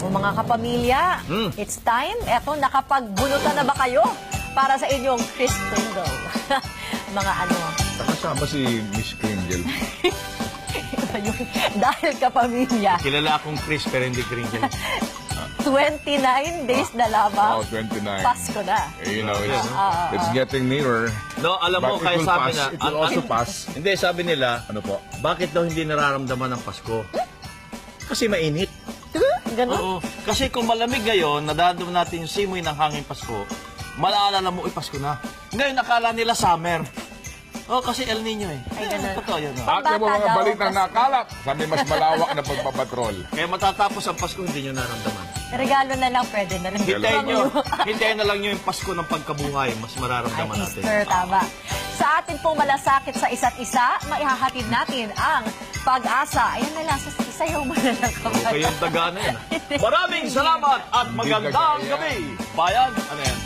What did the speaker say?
O mga kapamilya, it's time. Eto, nakapagbunutan na ba kayo para sa inyong Kris Kringle? Mga ano. Nakasama si Miss Kringle. Dahil kapamilya, Kilala akong Chris pero hindi Kringle. 29 days na lamang. Oh, 29. Pasko na. You know, it's getting nearer. No, alam mo, But kaya it will sabi pass. nga... It will also pass. Hindi, sabi nila, Ano po? bakit daw hindi nararamdaman ng Pasko? Kasi mainit. Ganun. Oo. Kasi kung malamig ngayon, nadadam natin yung simoy ng hangin Pasko, malaalala mo, Pasko na. Ngayon, nakala nila summer. Oh, kasi El Nino eh. Ay, ganun. Totoo yun. Oh. At yung mga daw, balitang Pasko. nakalap sa may mas malawak na pagpapatrol. Kaya matatapos ang Pasko, hindi nyo naramdaman. Regalo na lang, pwede na rin. Hintayin na lang nyo yung Pasko ng pagkabuhay. Mas mararamdaman Ay, natin. Easter, tama. Sa atin pong malasakit sa isa't isa, maihahatid natin ang pag-asa. Ayan na lang, sayaw mo na lang Okay yung taga na yan. Maraming salamat at magandang gabi. Bayan, ano yan?